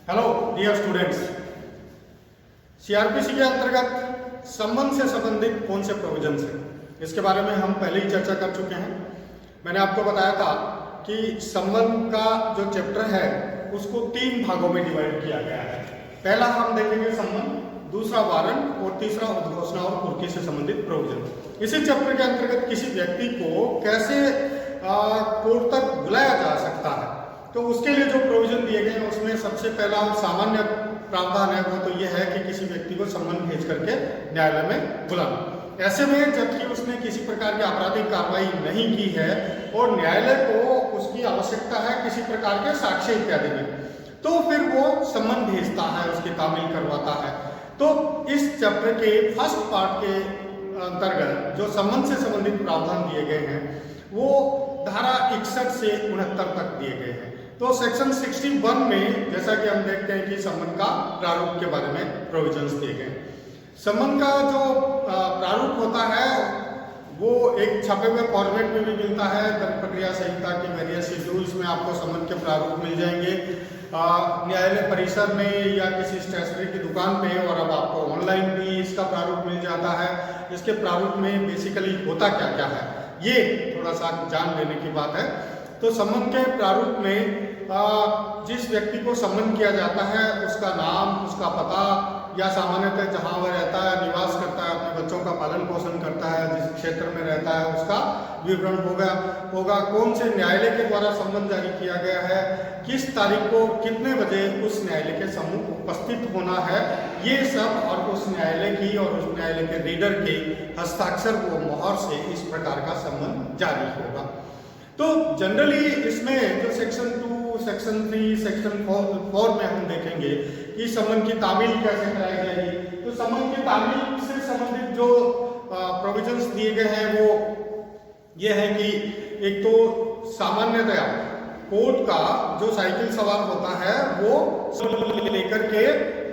Hello dear students, CrPC के अंतर्गत संबंध से संबंधित कौन से प्रोविजंस हैं, इसके बारे में हम पहले ही चर्चा कर चुके हैं। मैंने आपको बताया था कि संबंध का जो चैप्टर है उसको 3 भागों में डिवाइड किया गया है। पहला हम देखेंगे संबंध, दूसरा वारंट और तीसरा उद्घोषणा और कुर्की से संबंधित प्रोविजन। इसी चैप्टर के अंतर्गत किसी व्यक्ति को कैसे कोर्ट तक बुलाया जा सकता है, तो उसके लिए जो प्रोविजन दिए गए हैं उसमें सबसे पहला और सामान्य प्रावधान है वो तो यह है कि किसी व्यक्ति को सम्मन भेज करके न्यायालय में बुलाना। ऐसे में जबकि उसने किसी प्रकार की आपराधिक कार्रवाई नहीं की है और न्यायालय को उसकी आवश्यकता है किसी प्रकार के साक्ष्य इत्यादि में, तो फिर वो सम्मन भेजता है, उसकी तामील करवाता है। तो इस चैप्टर के फर्स्ट पार्ट के अंतर्गत जो सम्मन से संबंधित प्रावधान दिए गए हैं वो धारा 61 से 69 तक दिए गए हैं। तो सेक्शन 61 में जैसा कि हम देखते हैं कि सम्मन का प्रारूप के बारे में प्रोविजंस दिए गए हैं। सम्मन का जो प्रारूप होता है वो एक छपे हुए फॉर्मेट में भी मिलता है। दंड प्रक्रिया संहिता के वेरियस शेड्यूल्स में आपको सम्मन के प्रारूप मिल जाएंगे, न्यायालय परिसर में या किसी स्टेशनरी की दुकान पे, और अब आपको ऑनलाइन भी इसका प्रारूप मिल जाता है। इसके प्रारूप में बेसिकली होता क्या क्या है ये थोड़ा सा जान लेने की बात है। तो सम्मन के प्रारूप में जिस व्यक्ति को सम्मन किया जाता है उसका नाम, उसका पता या सामान्यतः जहाँ वह रहता है, निवास करता है, अपने बच्चों का पालन पोषण करता है, जिस क्षेत्र में रहता है उसका विवरण होगा, कौन से न्यायालय के द्वारा सम्मन जारी किया गया है, किस तारीख को कितने बजे उस न्यायालय के सम्मुख उपस्थित होना है, ये सब, और उस न्यायालय की और उस न्यायालय के रीडर के हस्ताक्षर को मोहर से इस प्रकार का सम्मन जारी होगा। तो जनरली इसमें जो सेक्शन 2, सेक्शन 3, सेक्शन 4 में हम देखेंगे कि सम्मन की तामील कैसे कराई जाएगी। तो सम्मन की तामील से संबंधित जो प्रोविजंस दिए गए हैं वो ये है कि एक तो सामान्यतया कोर्ट का जो साइकिल सवार होता है वो लेकर के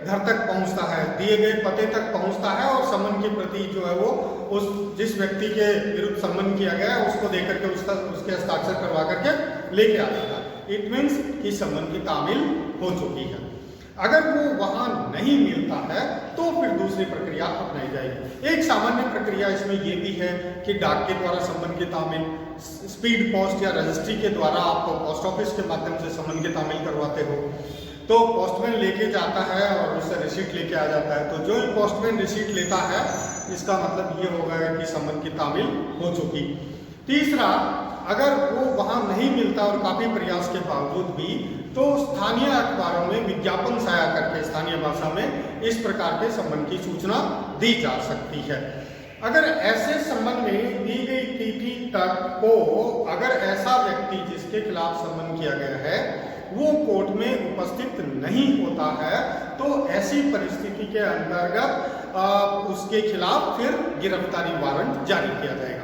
घर तक पहुंचता है, दिए गए पते तक पहुंचता है और सम्मन की प्रति जो है वो उस जिस व्यक्ति के विरुद्ध सम्मन किया गया है उसको देकर के उसके हस्ताक्षर करवा करके लेके आता था। इट मीन्स कि सम्मन की तामील हो चुकी है। अगर वो वहां नहीं मिलता है तो फिर दूसरी प्रक्रिया अपनाई जाएगी। एक सामान्य प्रक्रिया इसमें ये भी है कि डाक के द्वारा सम्मन की तामील, स्पीड पोस्ट या रजिस्ट्री के द्वारा आपको पोस्ट ऑफिस के माध्यम से सम्मन की तामील करवाते हो, तो पोस्टमैन लेके जाता है और उससे रिसीट लेके आ जाता है। तो जो ही पोस्टमैन रिसीट लेता है इसका मतलब ये होगा कि सम्मन की तामील हो चुकी। तीसरा, अगर वो वहां नहीं मिलता और काफी प्रयास के बावजूद भी, तो स्थानीय अखबारों में विज्ञापन छाया करके स्थानीय भाषा में इस प्रकार के सम्मन की सूचना दी जा सकती है। अगर ऐसे सम्मन में दी गई तिथि तक को अगर ऐसा व्यक्ति जिसके खिलाफ सम्मन किया गया है वो कोर्ट में उपस्थित नहीं होता है तो ऐसी परिस्थिति के अंतर्गत उसके खिलाफ फिर गिरफ्तारी वारंट जारी किया जाएगा।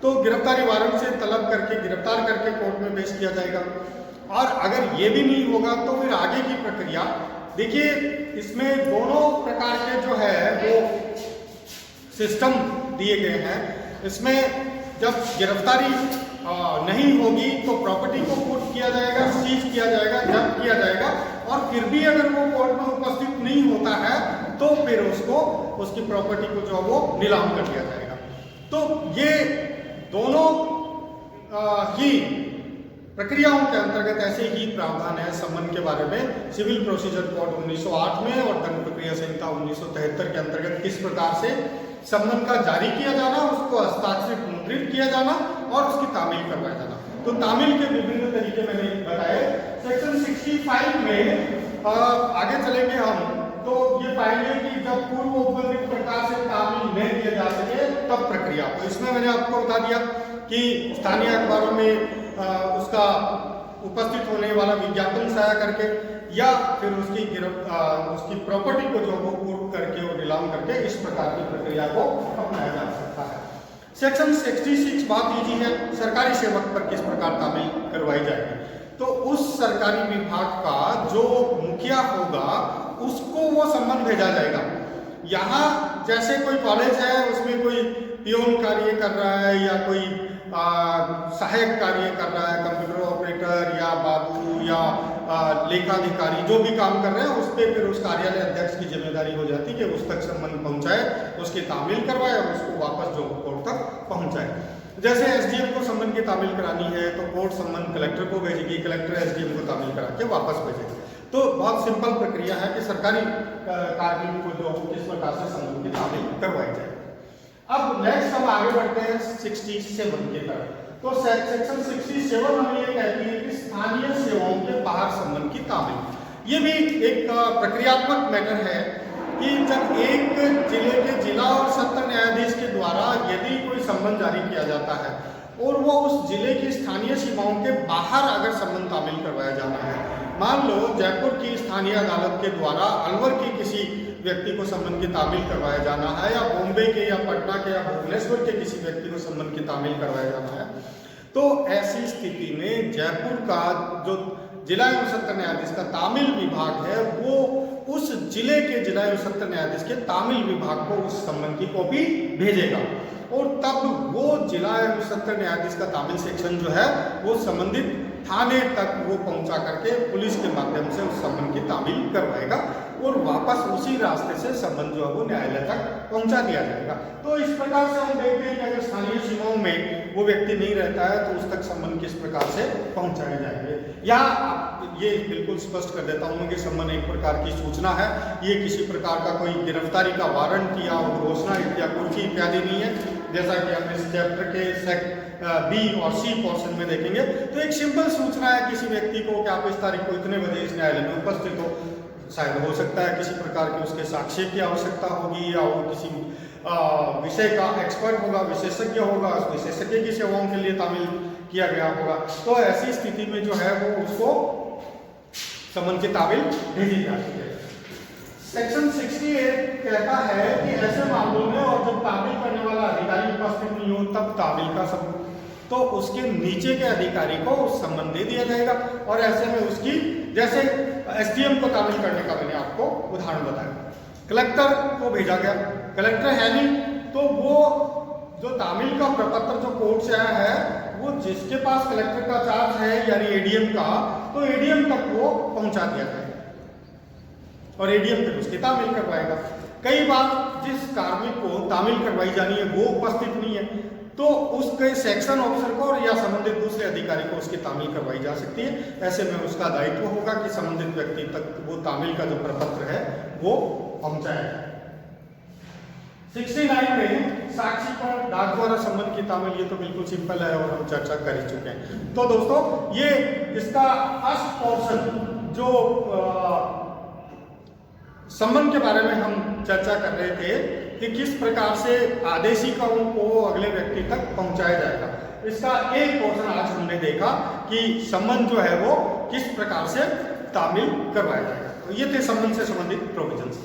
तो गिरफ्तारी वारंट से तलब करके गिरफ्तार करके कोर्ट में पेश किया जाएगा। और अगर ये भी नहीं होगा तो फिर आगे की प्रक्रिया देखिए, इसमें दोनों प्रकार के जो है वो सिस्टम दिए गए हैं। इसमें जब गिरफ्तारी नहीं होगी तो प्रॉपर्टी को कुर्क किया जाएगा, सीज किया जाएगा, जब्त किया जाएगा, और फिर भी अगर वो कोर्ट में उपस्थित नहीं होता है तो फिर उसको उसकी प्रॉपर्टी को जो वो नीलाम कर दिया जाएगा। तो ये दोनों ही प्रक्रियाओं के अंतर्गत ऐसे ही प्रावधान है सम्मन के बारे में सिविल प्रोसीजर कोड 1908 में और दंड प्रक्रिया संहिता 1973 के अंतर्गत किस प्रकार से सम्मन का जारी किया जाना, उसको हस्ताक्षरित मुद्रित किया जाना और उसकी तामील करवाया जाना। तो तामील के विभिन्न तरीके मैंने बताए। सेक्शन 65 में आगे चलेंगे हम, तो ये पाएंगे कि जब पूर्व उपबंधित प्रकार से तामील नहीं दिया जा सके तब प्रक्रिया। तो इसमें मैंने आपको बता दिया कि स्थानीय अखबारों में उसका उपस्थित होने वाला विज्ञापन छाया करके या फिर उसकी प्रॉपर्टी को जो वो कोर्ट करके और नीलाम करके इस प्रकार की प्रक्रिया को अपनाया जा सकता है। सेक्शन 66 बात इजी है, सरकारी सेवक पर किस प्रकार तामील करवाई जाएगी। तो उस सरकारी विभाग का जो मुखिया होगा उसको वो सम्मन भेजा जाएगा। यहाँ जैसे कोई कॉलेज है उसमें कोई पियोन कार्य कर रहा है या कोई सहायक कार्य कर रहा है, कंप्यूटर ऑपरेटर या बाबू या लेखाधिकारी जो भी काम कर रहे हैं उस पर फिर उस कार्यालय अध्यक्ष की जिम्मेदारी हो जाती है कि उस तक सम्मन पहुंचाए, उसकी तामील करवाए और उसको वापस जो कोर्ट तक पहुंचाए। जैसे एसडीएम को सम्मन की तामील करानी है तो कोर्ट सम्मन कलेक्टर को भेजेगी, कलेक्टर एसडीएम को तामील करा के वापस भेजेगी। तो बहुत सिंपल प्रक्रिया है कि सरकारी कार्य को जो किस प्रकार से सम्मन की तामील करवाई जाए। अब नेक्स्ट हम आगे बढ़ते हैं 67 की तरफ। तो सेक्शन 67 हमें ये कहती है कि स्थानीय सेवाओं के बाहर सम्मन की तामील। ये भी एक प्रक्रियात्मक मैटर है कि जब एक जिले के जिला और सत्र न्यायाधीश के द्वारा यदि कोई सम्मन जारी किया जाता है और वो उस जिले की स्थानीय सीमाओं के बाहर अगर सम्मन तामील करवाया जाना है, मान लो जयपुर की स्थानीय अदालत के द्वारा अलवर के किसी व्यक्ति को सम्मन की तामील करवाया जाना है, या बॉम्बे के या पटना के या भुवनेश्वर के किसी व्यक्ति को सम्मन की तामील करवाया जाना है, तो ऐसी स्थिति में जयपुर का जो जिला एवं सत्र न्यायाधीश का तामील विभाग है वो उस जिले के जिला एवं सत्र न्यायाधीश के तामील विभाग को उस सम्मन की कॉपी भेजेगा और तब वो जिला एवं सत्र न्यायाधीश का तामील सेक्शन जो है वो संबंधित थाने तक वो पहुंचा करके पुलिस के माध्यम से उस सम्मन की तामील करवाएगा और वापस उसी रास्ते से सम्मन जो है वो न्यायालय तक पहुंचा दिया जाएगा। तो इस प्रकार से हम देखते हैं कि अगर स्थानीय सीमाओं में वो व्यक्ति नहीं रहता है तो उस तक सम्मन किस प्रकार से पहुंचाए जाएंगे। यहाँ ये बिल्कुल स्पष्ट कर देता हूँ कि सम्मन एक प्रकार की सूचना है, ये किसी प्रकार का कोई गिरफ्तारी का वारंट या घोषणा या कुर्सी इत्यादि नहीं है, जैसा कि हम इस चैप्टर के बी और सी पोर्शन में देखेंगे। तो एक सिंपल सूचना है किसी व्यक्ति को कि आप इस तारीख को इतने बजे इस न्यायालय में उपस्थित हो। शायद हो सकता है किसी प्रकार की उसके साक्ष्य की आवश्यकता होगी या वो किसी विषय का एक्सपर्ट होगा, विशेषज्ञ होगा, उस विशेषज्ञ की सेवाओं के लिए तामील किया गया होगा। तो ऐसी स्थिति में जो है वो उसको सम्मन की तामील भेजी जाती है। सेक्शन 68 कहता है कि ऐसे मामलों में और जब तामील करने वाला अधिकारी उपस्थित नहीं हो तब तामील का सबूत तो उसके नीचे के अधिकारी को उस सम्मन दे दिया जाएगा और ऐसे में उसकी, जैसे एसडीएम को तामील करने का मैंने आपको उदाहरण बताया, कलेक्टर को भेजा गया, कलेक्टर है नहीं तो वो जो तामील का प्रपत्र जो कोर्ट से आया है वो जिसके पास कलेक्टर का चार्ज है यानी एडीएम का, तो एडीएम तक वो पहुंचा दिया जाएगा और एडीएम फिर उसकी तामील करवाएगा। कई बार जिस कार्मिक को तामील करवाई जानी है वो उपस्थित नहीं है तो उसके सेक्शन ऑफिसर को या संबंधित दूसरे अधिकारी को उसकी तामील करवाई जा सकती है। ऐसे में उसका दायित्व होगा कि संबंधित व्यक्ति तक वो तामील का जो प्रपत्र है वो पहुंचाया जाए। 69 में साक्षी पर डाक द्वारा सम्मन की तामील, ये तो बिल्कुल सिंपल है और हम चर्चा कर ही चुके हैं। तो दोस्तों ये इसका फर्स्ट पोर्शन जो सम्मन के बारे में हम चर्चा कर रहे थे कि किस प्रकार से आदेशिकाओं को अगले व्यक्ति तक पहुंचाया जाएगा, इसका एक पोर्शन आज हमने देखा कि सम्मन जो है वो किस प्रकार से तामील करवाया जाएगा। तो ये थे सम्मन से संबंधित प्रोविजंस।